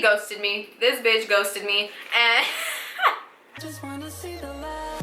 ghosted me. This bitch ghosted me, and Just wanna see the light.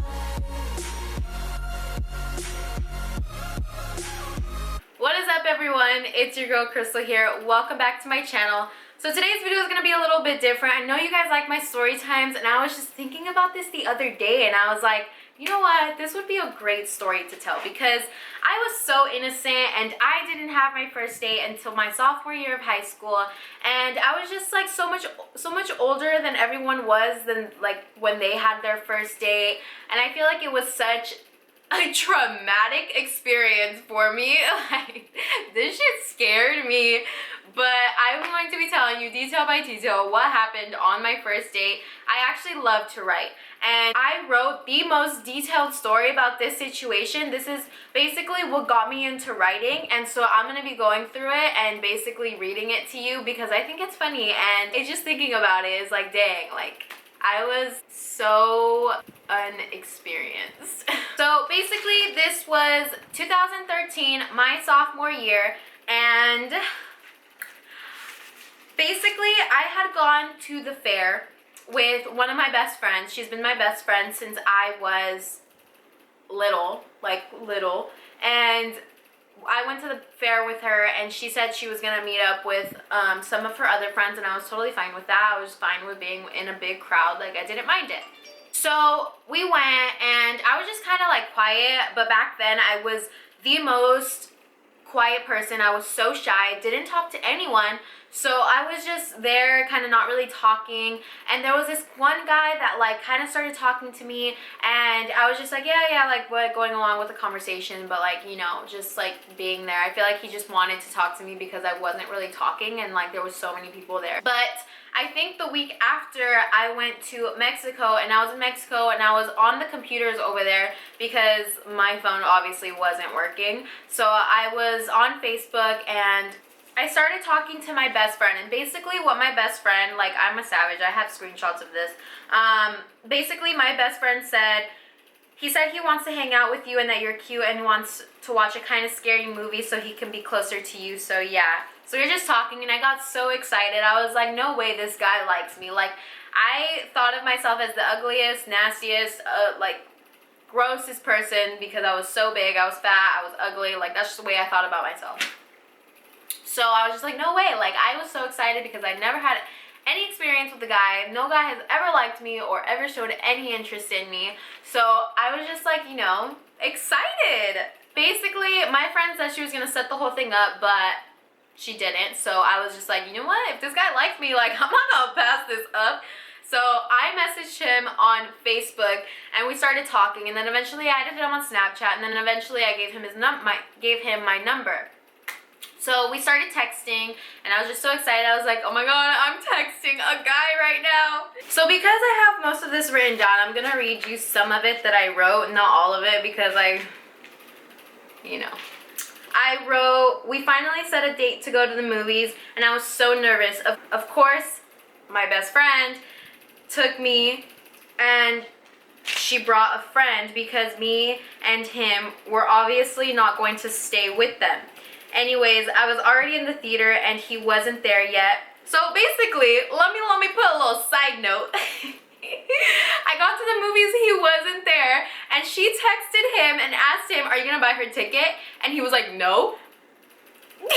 what is up, everyone? It's your girl Crystal here. Welcome back to my channel. So today's video is going to be a little bit different. I know you guys like my story times, and I was just thinking about this the other day, and I was like, you know what, this would be a great story to tell, because I was so innocent and I didn't have my first date until my sophomore year of high school, and I was just like so much older than everyone was than like when they had their first date, and I feel like it was such a traumatic experience for me. Like, this shit scared me. But I'm going to be telling you detail by detail what happened on my first date. I actually love to write, and I wrote the most detailed story about this situation. This is basically what got me into writing, and so I'm going to be going through it and basically reading it to you because I think it's funny, and it's just thinking about it is like, dang, like, I was so unexperienced. So basically this was 2013, my sophomore year, and basically I had gone to the fair with one of my best friends. She's been my best friend since I was little, and I went to the fair with her, and she said she was gonna meet up with some of her other friends, and I was totally fine with that. I was fine with being in a big crowd, like I didn't mind it. So we went, and I was just kind of like quiet, but back then I was the most quiet person. I was so shy, didn't talk to anyone, so I was just there kind of not really talking, and there was this one guy that like kind of started talking to me, and I was just like, yeah, like what, going along with the conversation, but like, you know, just like being there. I feel like he just wanted to talk to me because I wasn't really talking, and like there was so many people there. But I think the week after I went to Mexico, and I was in Mexico, and I was on the computers over there because my phone obviously wasn't working. So I was on Facebook, and I started talking to my best friend, and basically what my best friend, like, I'm a savage, I have screenshots of this. Basically my best friend said, he said he wants to hang out with you and that you're cute and wants to watch a kind of scary movie so he can be closer to you, so yeah. So we were just talking, and I got so excited. I was like, no way this guy likes me. Like, I thought of myself as the ugliest, nastiest, like, grossest person because I was so big, I was fat, I was ugly. Like, that's just the way I thought about myself. So I was just like, no way. Like, I was so excited because I never had any experience with the guy. No guy has ever liked me or ever showed any interest in me. So I was just like, you know, excited. Basically, my friend said she was going to set the whole thing up, but she didn't. So I was just like, you know what? If this guy likes me, like, I'm not going to pass this up. So I messaged him on Facebook, and we started talking, and then eventually I added him on Snapchat, and then eventually I gave him my number. So we started texting, and I was just so excited. I was like, oh my god, I'm texting a guy right now. So because I have most of this written down, I'm gonna read you some of it that I wrote, not all of it, because you know. I wrote, we finally set a date to go to the movies, and I was so nervous. Of course, my best friend took me, and she brought a friend because me and him were obviously not going to stay with them. Anyways, I was already in the theater and he wasn't there yet. So basically, let me put a little side note. I got to the movies, he wasn't there, and she texted him and asked him, are you gonna buy her ticket? And he was like, no. But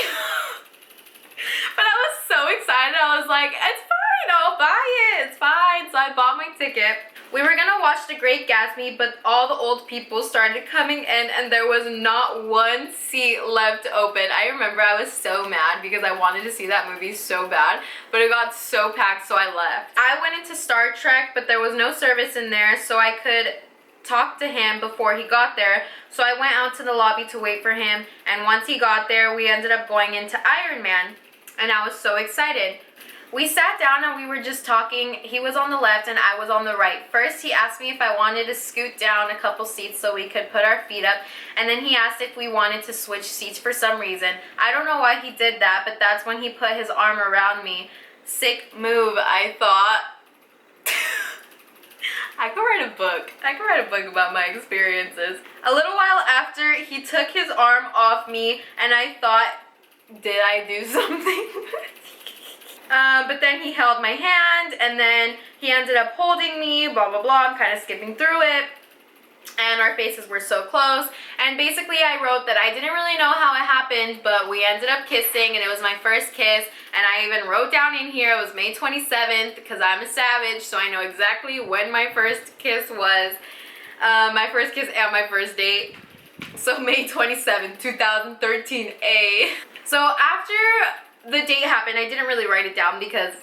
I was so excited. I was like, it's fine, I'll buy it, it's fine. So I bought my ticket. We were gonna watch The Great Gatsby, but all the old people started coming in, and there was not one seat left open. I remember I was so mad because I wanted to see that movie so bad, but it got so packed, so I left. I went into Star Trek, but there was no service in there, so I could talk to him before he got there. So I went out to the lobby to wait for him, and once he got there, we ended up going into Iron Man, and I was so excited. We sat down and we were just talking. He was on the left and I was on the right. First, he asked me if I wanted to scoot down a couple seats so we could put our feet up. And then he asked if we wanted to switch seats for some reason. I don't know why he did that, but that's when he put his arm around me. Sick move, I thought. I could write a book. I could write a book about my experiences. A little while after, he took his arm off me and I thought, did I do something? But then he held my hand, and then he ended up holding me, blah, blah, blah. I'm kind of skipping through it. And our faces were so close. And basically I wrote that I didn't really know how it happened, but we ended up kissing, and it was my first kiss. And I even wrote down in here, it was May 27th, because I'm a savage, so I know exactly when my first kiss was. My first kiss and my first date. So May 27th, 2013A. So after the date happened, I didn't really write it down because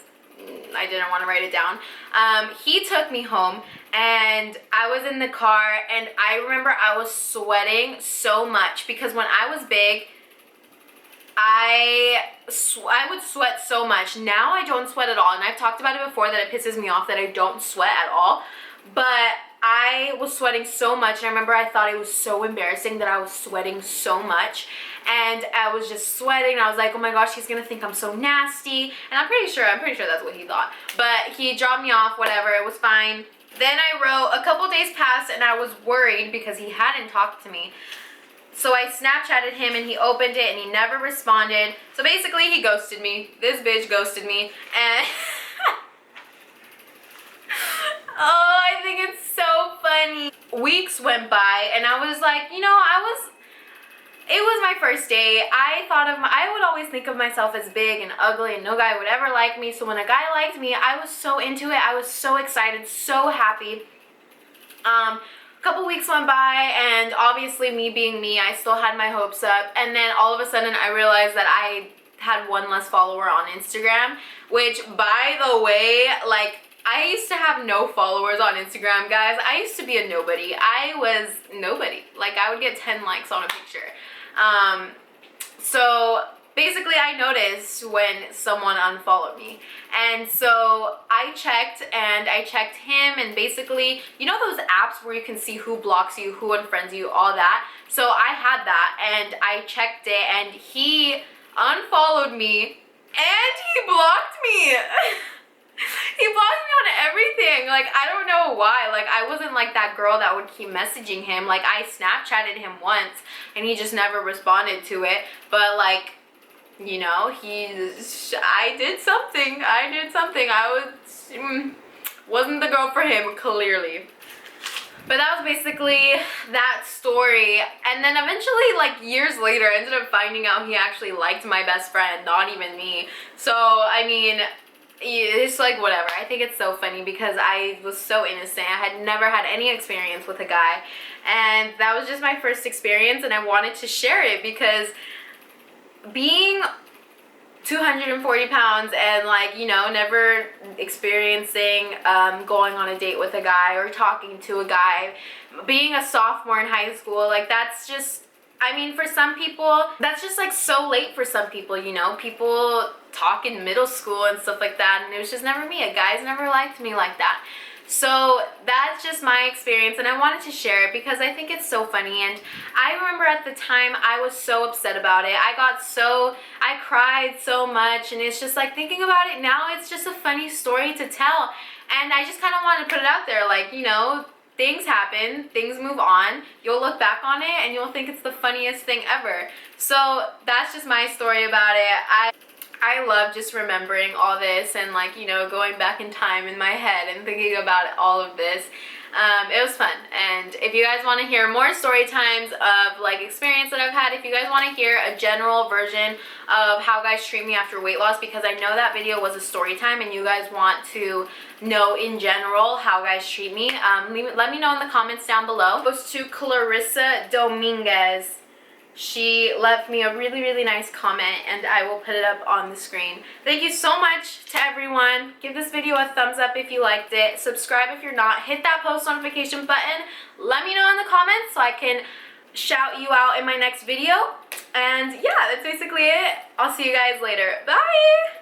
I didn't want to write it down. He took me home, and I was in the car, and I remember I was sweating so much because when I was big, I would sweat so much. Now I don't sweat at all, and I've talked about it before that it pisses me off that I don't sweat at all, but I was sweating so much, and I remember I thought it was so embarrassing that I was sweating so much, and I was just sweating, and I was like, oh my gosh, he's gonna think I'm so nasty, and I'm pretty sure that's what he thought, but he dropped me off, whatever, it was fine. Then I wrote, a couple days passed, and I was worried because he hadn't talked to me. So I Snapchatted him, and he opened it, and he never responded. So basically, he ghosted me. This bitch ghosted me, and oh, I think it's so funny. Weeks went by, and I was like, you know, it was my first date. I would always think of myself as big and ugly, and no guy would ever like me. So when a guy liked me, I was so into it. I was so excited, so happy. A couple weeks went by, and obviously me being me, I still had my hopes up, and then all of a sudden I realized that I had one less follower on Instagram, which, by the way, like, I used to have no followers on Instagram, guys. I used to be a nobody. I was nobody. Like, I would get 10 likes on a picture. So basically I noticed when someone unfollowed me, and so I checked him, and basically, you know those apps where you can see who blocks you, who unfriends you, all that. So I had that, and I checked it, and he unfollowed me, and he blocked me. He blocked me on everything. Like, I don't know why. Like, I wasn't like that girl that would keep messaging him. Like, I Snapchatted him once, and he just never responded to it. But, like, you know, I did something. I wasn't the girl for him, clearly. But that was basically that story. And then eventually, like, years later, I ended up finding out he actually liked my best friend, not even me. So, I mean, it's like whatever. I think it's so funny because I was so innocent. I had never had any experience with a guy, and that was just my first experience, and I wanted to share it because being 240 pounds and, like, you know, never experiencing going on a date with a guy or talking to a guy, being a sophomore in high school, like, that's just, I mean, for some people, that's just, like, so late for some people, you know? People talk in middle school and stuff like that, and it was just never me. A guy's never liked me like that. So that's just my experience, and I wanted to share it because I think it's so funny. And I remember at the time I was so upset about it. I cried so much, and it's just like, thinking about it now, it's just a funny story to tell. And I just kind of wanted to put it out there, like, you know, things happen, things move on, you'll look back on it and you'll think it's the funniest thing ever. So that's just my story about it. I love just remembering all this and, like, you know, going back in time in my head and thinking about all of this. It was fun. And if you guys want to hear more story times of, like, experience that I've had, if you guys want to hear a general version of how guys treat me after weight loss, because I know that video was a story time and you guys want to know in general how guys treat me, let me know in the comments down below. It goes to Clarissa Dominguez. She left me a really, really nice comment, and I will put it up on the screen. Thank you so much to everyone. Give this video a thumbs up if you liked it. Subscribe if you're not. Hit that post notification button. Let me know in the comments so I can shout you out in my next video. And yeah, that's basically it. I'll see you guys later. Bye!